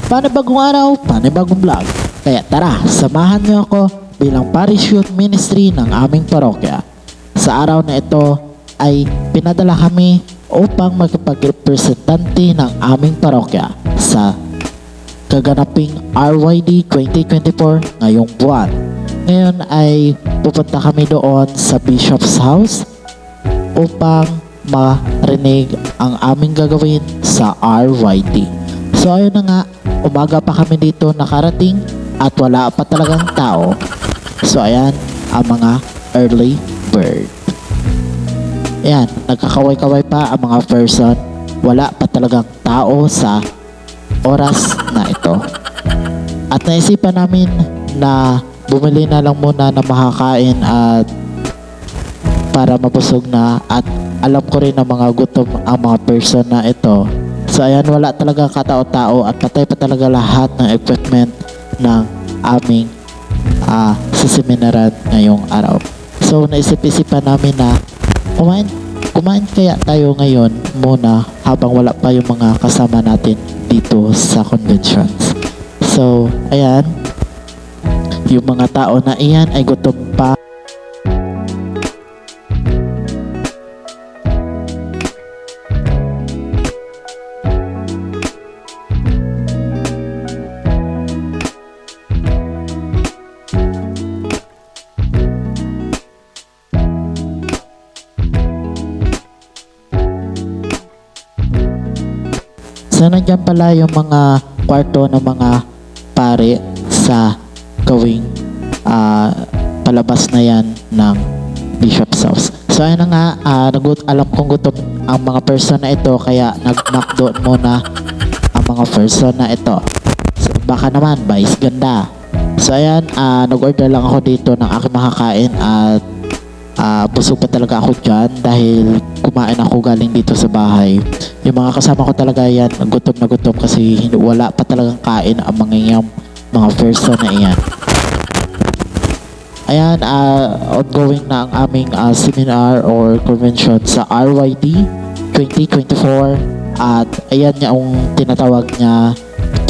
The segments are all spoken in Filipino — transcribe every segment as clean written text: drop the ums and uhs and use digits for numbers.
Panibagong araw, panibagong vlog. Kaya tara, samahan niyo ako bilang Parish Youth Ministry ng aming parokya. Sa araw na ito ay pinadala kami upang magpag-representante ng aming parokya sa kaganaping RYD 2024 ngayong buwan. Ngayon ay pupunta kami doon sa Bishop's House upang marinig ang aming gagawin sa RYD. So ayun na nga, umaga pa kami dito nakarating at wala pa talagang tao. So ayan ang mga early bird. Ayan, nagkakaway-kaway pa ang mga person. Wala pa talagang tao sa oras na ito. At naisipan namin na bumili na lang muna na makakain at para mabusog na, at alam ko rin na mga gutom ang mga person na ito. So ayan, wala talaga katao-tao at patay pa talaga lahat ng equipment ng aming siseminaran ngayong araw. So naisip-isipan namin na kumain kaya tayo ngayon muna habang wala pa yung mga kasama natin dito sa conventions. So ayan, yung mga tao na iyan ay gutom pa. So nandiyan pala yung mga kwarto ng mga pare sa gawing palabas na yan ng Bishop's House. So ayun na nga, alam kong gutom ang mga person na ito, kaya nag-knock doon muna ang mga person na ito. So, baka naman, vice ganda. So ayan, nag-order lang ako dito ng aking makakain at busog pa talaga ako dyan dahil kumain ako galing dito sa bahay. Yung mga kasama ko talaga yan, gutom na gutom kasi wala pa talagang kain ang mga person na iyan. Ayan, ongoing na ang aming seminar or convention sa RYD 2024 at ayan yung tinatawag niya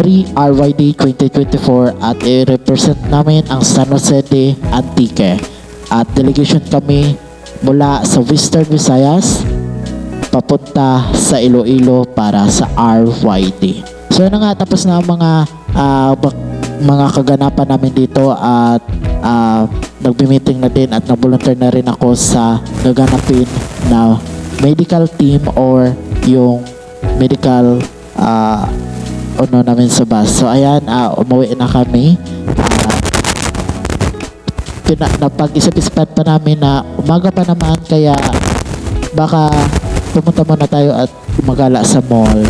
pre-RYD 2024 at i-represent namin ang San Jose de Antique. At delegation kami mula sa Western Visayas papunta sa Iloilo para sa RYD. So yun nga, tapos na ang mga kaganapan namin dito at nagbi-meeting na din at nag-volunteer na rin ako sa gaganapin na medical team or yung medical namin sa bus. So ayan, umuwi na kami. Napag-isip-isipan pa namin na umaga pa naman, kaya baka pumunta muna tayo at magala sa mall.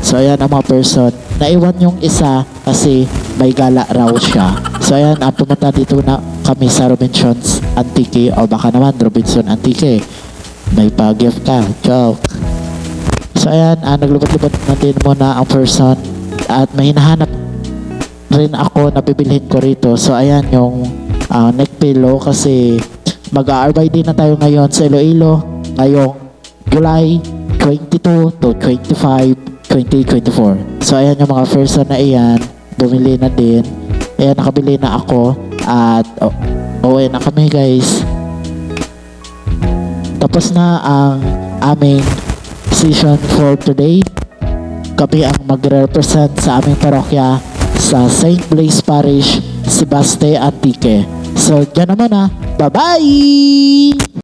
So ayan ang mga person. Naiwan yung isa kasi may gala raw siya. So ayan, pumunta dito na kami sa Robinson's Antique, o baka naman Robinson Antique. May pa-gift ka. Joke. So ayan, naglubot-lubot na din muna ang person at may hinahanap rin ako na bibilhin ko rito. So ayan yung neck pillow kasi mag-RYD na tayo ngayon sa Iloilo ngayong July 22 to 25, 2024. So ayan yung mga person na iyan, bumili na din. Ayan, nakabili na ako at uwi na kami guys. Tapos na ang aming session for today. Kami ang magre-represent sa aming parokya sa St. Blaise Parish, Sebaste Antique. So, dyan naman bye-bye!